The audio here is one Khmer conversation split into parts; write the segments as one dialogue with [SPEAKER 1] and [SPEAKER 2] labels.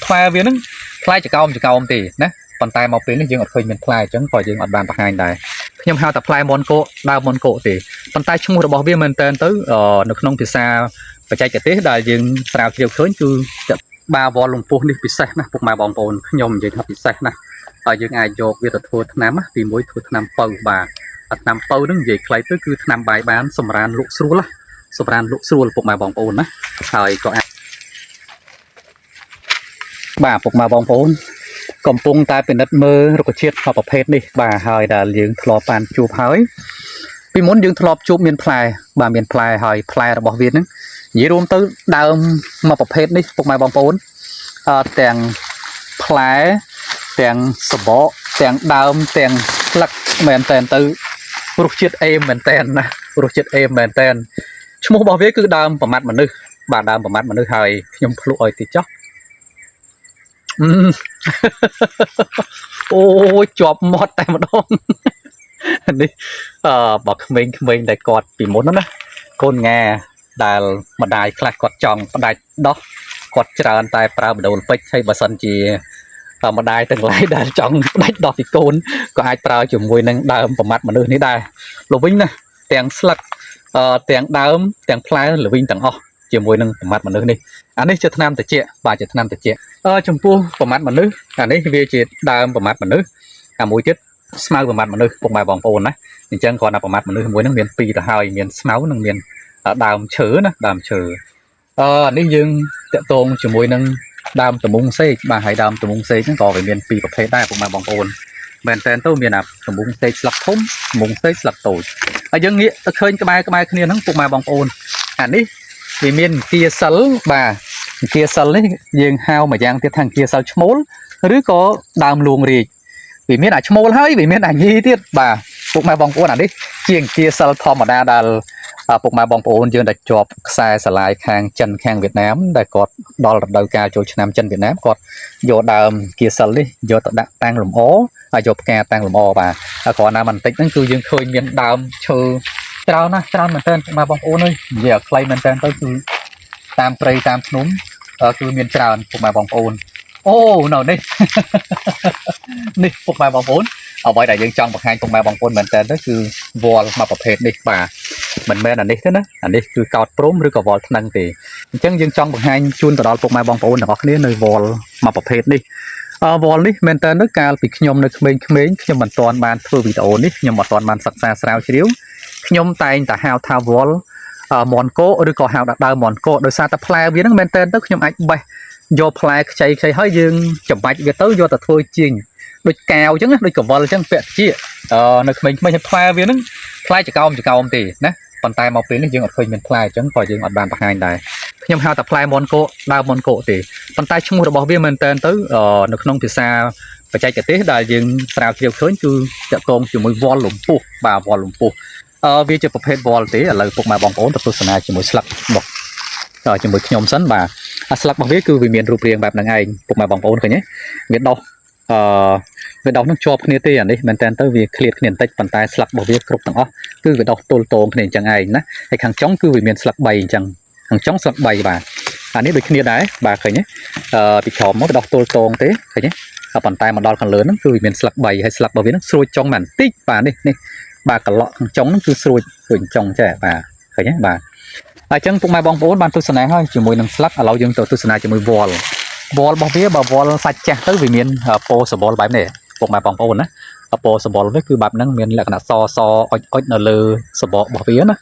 [SPEAKER 1] ផ្លែវានឹងផ្លែចកោមទេណាប៉ុន្តែមកពេលនេះយើងអត់ឃើញមានផ្លែអញ្ចឹងក៏យើងអត់បានបង្ហាញដែរខ្ញុំហៅតែផ្លែមនកោដើមមនកោទេប៉ុន្តែឈ្មោះរបស់វាមែនតើទៅនៅក្នុងភាសាបច្ចេកទេសដែលយើងស្រាវជ្រាវឃើញគឺបាវលលំពោះនេះពិសេសណាស់ពុកម៉ែបងប្អូនខ្ញុំនិយាយថាពិសេសណាស់ហើយយើងអាចយកវាទៅធ្វើថ្នាំទីមួយធ្វើថ្នាំពៅបាទថ្នាំពៅនឹងនិយាយខ្លីទៅគឺថ្នាំបាយបានសម្រានលក់ស្រួលសម្រានលក់ស្រួលពុកម៉ែបងប្អូនណាហើយក៏អាចបាទពុកម៉ែបងប្អូនកំពុងតែពិនិត្យមើលរុក្ខជាតិប្រភេទនេះបាទហើយដែលយើងធ្លាប់បានជួបហើយពីមុនយើងធ្លាប់ជួបមានផ្លែបាទមានផ្លែហើយផ្លែរបស់វានឹងនិយាយរួមទៅដើមមកប្រភេទនេះពុកម៉ែបងប្អូនទាំងផ្លែទាំងសបកទាំងដើមទាំងស្លឹកមែនតែនទៅរសជាតិអេមមែនតែនណារសជាតិអេមមែនតែនឈ្មោះរបស់វាគឺដើមប្រមាត់មនុស្សបាទដើមប្រមាត់មនុស្សហើយខ្ញុំភ្លក់ឲ្យតិចចុះអូយជាប់មាត់តែម្ដងនេះបើក្មេងៗតែគាត់ពីមុនណាកូនងាដែលម្ដាយខ្លះគាត់ចង់ផ្ដាច់ដោះគាត់ច្រើនតែប្រើបដូលពេជ្រហើយបើសិនជាម្ដាយទាំងឡាយដែលចង់ផ្ដាច់ដោះពីកូនក៏អាចប្រើជាមួយនឹងដើមប្រមាត់មនុស្សនេះដែរលោកវិញណាទាំងស្លឹកទាំងដើមទាំងផ្លែល្វីងទាំងអស់ជាមួយនឹងប្រមាត់មនុស្សនេះអានេះជាថ្នាំត្រជាក់បាទជាថ្នាំត្រជាក់ចំពោះប្រមាត់មនុស្សអានេះវាជាដើមប្រមាត់មនុស្សអាមួយទៀតស្មៅប្រមាត់មនុស្សពុកម៉ែបងប្អូនណាអញ្ចឹងគាត់ថាប្រមាត់មនុស្សមួយហ្នឹងមានពីរទៅហើយមានស្មៅនិងមានដើមឈើណាដើមឈើនេះយើងតាក់ទងជាមួយនឹងដើមតមុងសេកបាទហើយដើមតមុងសេកហ្នឹងក៏វាមានពីរប្រភេទដែរពុកម៉ែបងប្អូនមែនតើទៅមានអាតមុងសេកស្លឹកធំតមុងសេកស្លឹកតូចហើយយើងងាកទៅឃើញក្បែរគ្នាហ្នឹងពុកម៉ែបងប្អូនអានេះវាមានគាសិលបាទគាសិលនេះយើងហៅមួយយ៉ាងទៀតថាគាសិលឈ្មោលឬក៏ដើមលួងរាជវាមានអាឈ្មោលហើយវាមានអាញីទៀតបាទពុកម៉ែបងប្អូនអានេះជាគាសិលធម្មតាដែលពុកម៉ែបងប្អូនយើងដែលជាប់ខ្សែស្រឡាយខាងចិនខាងវៀតណាមដែលគាត់ដល់រដូវកាលចូលឆ្នាំចិនវៀតណាមគាត់យកដើមគាសិលនេះយកទៅដាក់តាំងលម្អហើយយកផ្កាតាំងលម្អបាទគ្រាន់តែបន្តិចហ្នឹងគឺយើងឃើញមានដើមឈើច្រើនណាស់ច្រើនមែនតើពុកម៉ែបងប្អូនអើយនិយាយឲ្យខ្លីមែនតើទៅគឺតាមព្រៃតាមភ្នំគឺមានច្រើនពុកម៉ែបងប្អូនអូនៅនេះនេះពុកម៉ែបងប្អូនអ្វីដែលយើងចង់បង្ហាញពុកម៉ែបងប្អូនមែនតើទៅគឺវល់មួយប្រភេទនេះបាទមិនមែនអានេះទេណាអានេះគឺកោតព្រំឬក៏វល់ថ្នឹងទេអញ្ចឹងយើងចង់បង្ហាញជូនទៅដល់ពុកម៉ែបងប្អូនទាំងអស់គ្នានៅវល់មួយប្រភេទនេះវល់នេះមែនតើនៅកាលពីខ្ញុំនៅក្មេងៗខ្ញុំមិនទាន់បានធ្វើវីដេអូនេះខ្ញុំអត់ទាន់បានសិក្សាស្រាវជ្រាវខ្ញុំតែងតែហៅថាវល់មនកោឬក៏ហៅថាដើមមនកោដោយសារតែផ្លែវាហ្នឹងមែនតើទៅខ្ញុំអាចបេះយកផ្លែខ្ចីហើយយើងចំបាច់វាទៅយកទៅធ្វើជាងដូចកែវអញ្ចឹងដូចកវលអញ្ចឹងពាក់ជានៅក្មេងៗផ្លែវាហ្នឹងផ្លែចកោមទេណាប៉ុន្តែមកពេលនេះយើងអត់ឃើញមានផ្លែអញ្ចឹងក៏យើងអត់បានបង្ហាញដែរខ្ញុំហៅតែផ្លែមនកោដើមមនកោទេប៉ុន្តែឈ្មោះរបស់វាមែនតើទៅនៅក្នុងភាសាបច្ចេកទេសដែលយើងស្រាវជ្រាវឃើញគឺតាក់ទងជាមួយវល់លំពុះបាទវល់លំពុះវាជាប្រភេទវល់ទេឥឡូវពុកម៉ែបងប្អូនទៅទស្សនាជាមួយស្លឹកមកជាមួយខ្ញុំសិនបាទអាស្លឹករបស់វាគឺវាមានរូបរាងបែបហ្នឹងឯងពុកម៉ែបងប្អូនឃើញទេវាដុះវាដុះនឹងជាប់គ្នាទេអានេះមែនតើទៅវាឃ្លាតគ្នាបន្តិចប៉ុន្តែស្លឹករបស់វាគ្រប់ទាំងអស់គឺវាដុះទល់តងគ្នាអញ្ចឹងឯងណាហើយខាងចុងគឺវាមានស្លឹក3អញ្ចឹងខាងចុងស្លឹក3បាទអានេះដូចគ្នាដែរបាទឃើញទេពីក្រោមមកដុះទល់តងទេឃើញទេប៉ុន្តែមកដល់ខាងលើហ្នឹងគឺវាមានស្លឹក3ហើយស្លឹករបស់វាហ្នឹងស្រួចចុងបន្តិចបាទនេះបាទកន្លក់ខាងចុងហ្នឹងគឺស្រួចចុងចេះបាទឃើញទេបាទអញ្ចឹងពុកម៉ែបងប្អូនបានទស្សនាហើយជាមួយនឹងស្លឹកឥឡូវយើងទៅទស្សនាជាមួយវល់របស់វាបើវល់សាច់ចាស់ទៅវាមានពណ៌សម្បុរបែបនេះពុកម៉ែបងប្អូនណាពណ៌សម្បុរនេះគឺបែបហ្នឹងមានលក្ខណៈសអុចនៅលើសម្បុររបស់វាណា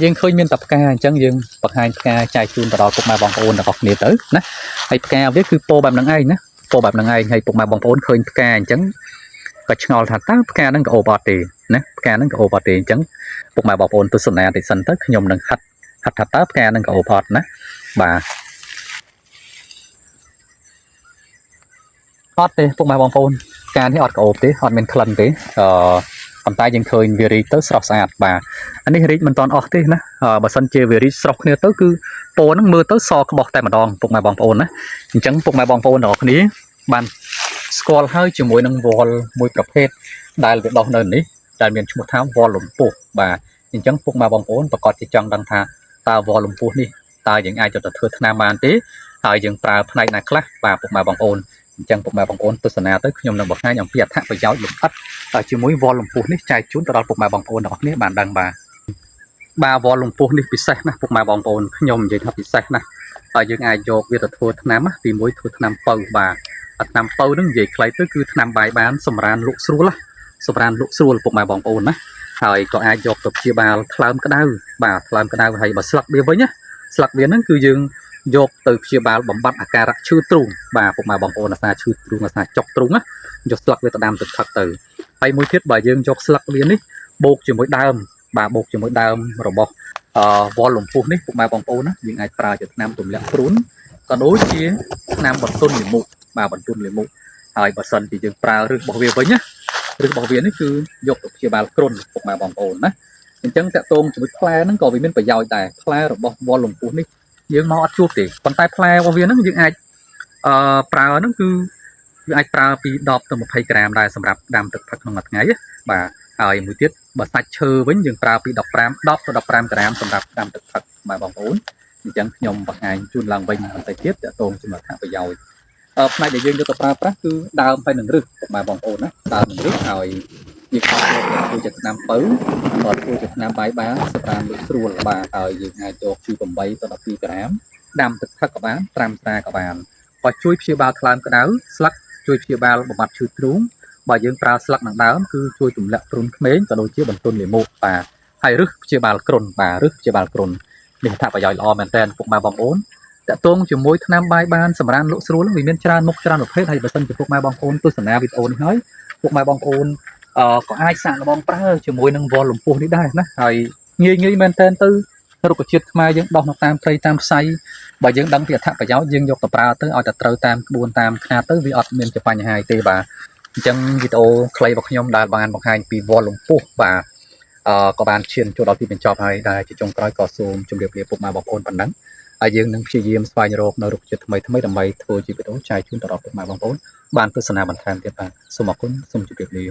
[SPEAKER 1] យើងឃើញមានតែផ្កាអញ្ចឹងយើងបង្ហាញផ្កាចែកជូនទៅដល់ពុកម៉ែបងប្អូនទាំងអស់គ្នាទៅណាហើយផ្កាវាគឺពណ៌បែបហ្នឹងឯងណាពណ៌បែបហ្នឹងឯងហើយពុកម៉ែបងប្អូនឃើញផ្កាអញ្ចឹងក៏ឆ្ងល់ថាតើផ្កាហ្នឹងក៏អូបអត់ទេណាផ្កាហ្នឹងក៏អូបអត់ទេអញ្ចឹងពុកម៉ែបងប្អូនទស្សនាតិចសិនទៅខ្ញុំនឹងហាត់ថាតើផ្កាហ្នឹងក៏អូបអត់ណាបាទអត់ទេពុកម៉ែបងប្អូនផ្កានេះអត់ក្អូបទេអត់មានក្លិនទេប៉ុន្តែយើងឃើញវារីកទៅស្រស់ស្អាតបាទអានេះរីកមិនតាន់អស់ទេណាបើសិនជាវារីកស្រស់គ្នាទៅគឺពណ៌ហ្នឹងមើលទៅសក្បោះតែម្ដងពុកម៉ែបងប្អូនណាអញ្ចឹងពុកម៉ែបងប្អូនទាំងអស់គ្នាបានស្គាល់ហើយជាមួយនឹងវល់មួយប្រភេទដែលវាដុះនៅនេះដែលមានឈ្មោះថាវល់លំពោះបាទអញ្ចឹងពុកម៉ែបងប្អូនប្រកាសជាចង់ដឹងថាតើវល់លំពោះនេះតើយើងអាចទៅធ្វើថ្នាំបានទេ ហើយយើងប្រើផ្នែកណាខ្លះបាទពុកម៉ែបងប្អូនអញ្ចឹងពុកម៉ែបងប្អូនទស្សនាទៅខ្ញុំនឹងបង្ហាញអំពីអត្ថប្រយោជន៍លម្អិតជាមួយវល់លំពុះនេះចែកជូនទៅដល់ពុកម៉ែបងប្អូនទាំងអស់គ្នាបានដឹងបាទវល់លំពុះនេះពិសេសណាស់ពុកម៉ែបងប្អូនខ្ញុំនិយាយថាពិសេសណាស់ហើយយើងអាចយកវាទៅធ្វើថ្នាំទីមួយធ្វើថ្នាំពៅបាទថ្នាំពៅហ្នឹងនិយាយខ្លីទៅគឺថ្នាំបាយបានសម្រានលក់ស្រួលសម្រានលក់ស្រួលពុកម៉ែបងប្អូនណាហើយក៏អាចយកទៅព្យាបាលថ្លើមក្តៅបាទថ្លើមក្តៅហើយបើស្លឹកវាវិញណាស្លឹកវាហ្នឹងគឺយើងយកទៅព្យាបាលបំបត្តិអាការៈឈឺទ្រូងបាទពុកម៉ែបងប្អូនអាសាឈឺទ្រូងអាសាចុកទ្រូងណាយកស្លឹកវាទៅដាំទឹកផឹកទៅហើយមួយទៀតបើយើងយកស្លឹកវានេះបូកជាមួយដើមបាទបូកជាមួយដើមរបស់វល់លំពុះនេះពុកម៉ែបងប្អូនណាយើងអាចប្រើជាថ្នាំទម្លាក់ព្រូនក៏ដូចជាថ្នាំបន្ទន់លាមកបាទបន្ទន់លាមកហើយបើសិនជាយើងប្រើឫសរបស់វាវិញណាឫសរបស់វានេះគឺយកទៅព្យាបាលគ្រុនពុកម៉ែបងប្អូនណាអញ្ចឹងតកតងជាមួយផ្លែហ្នឹងក៏វាមានប្រយោជន៍ដែរផ្លែរបស់វល់លំពុះនេះយើងមកអត់ជួបទេប៉ុន្តែផ្លែរបស់វាហ្នឹងយើងអាចប្រើហ្នឹងគឺយើងអាចប្រើពី10ទៅ20ក្រាមដែរសម្រាប់ដាំទឹកផឹកក្នុងមួយថ្ងៃបាទហើយមួយទៀតបើសាច់ឈើវិញយើងប្រើពី10ទៅ15ក្រាមសម្រាប់ដាំទឹកផឹកបាទបងប្អូនអញ្ចឹងខ្ញុំបង្ហាញជូនឡើងវិញបន្តិចទៀតតកតងជាមួយអត្ថប្រយោជន៍ផ្នែកដែលយើងយកទៅប្រើប្រាស់គឺដើមហើយនឹងឫសបាទបងប្អូនណាដើមនឹងឫសហើយយើងអាចយកទៅធ្វើជាថ្នាំពៅក៏ធ្វើជាថ្នាំបាយបានសម្រាប់លក់ស្រួលបាទហើយយើងអាចយកពី8ទៅ12ក្រាមដាំទឹកផឹកក៏បានត្រាំស្រាក៏បានក៏ជួយព្យាបាលថ្លើមក្តៅស្លឹកជួយព្យាបាលបំបត្តិឈឺទ្រូងបើយើងប្រើស្លឹកនឹងដើមគឺជួយទម្លាក់ព្រុនក្មេងក៏ដូចជាបន្ទន់លាមកបាទហើយឫសព្យាបាលគ្រុនបាទឫសព្យាបាលគ្រុននេះថាប្រយោជន៍ល្អមែនទែនពុកម៉ែបងប្អូនតកតងជាមួយថ្នាំបាយបានសម្រាប់លក់ស្រួលវាមានច្រើនមុខច្រើនប្រភេទហើយបើសិនជាពុកម៉ែបងប្អូនទស្សនាវីដេអូនេះហើយពុកម៉ែបងប្អូនក៏អាចសាកល្បងប្រើជាមួយនឹងវល់លំពុះនេះដែរណាហើយងាយមែនទែនទៅរុក្ខជាតិខ្មែរយើងដោះនៅតាមព្រៃតាមផ្សៃបើយើងដឹងពីអត្ថប្រយោជន៍យើងយកទៅប្រើទៅឲ្យតែត្រូវតាមក្បួនតាមខ្នាតទៅវាអត់មានជាបញ្ហាទេបាទអញ្ចឹងវីដេអូខ្លីរបស់ខ្ញុំដែលបានបង្ហាញពីវល់លំពុះបាទក៏បានឈានចូលដល់ទីបញ្ចប់ហើយដែលជាចុងក្រោយក៏សូមជម្រាបលាពុកម៉ែបងប្អូនប៉ុណ្ណឹងហើយយើងនឹងព្យាយាមស្វែងរកនៅរុក្ខជាតិថ្មីដើម្បីធ្វើជាវីដេអូចែកជូនដល់ពុកម៉ែបងប្អូនបានទស្សនាបន្ថែមទៀតបាទសូមអរគុណសូមជម្រាបលា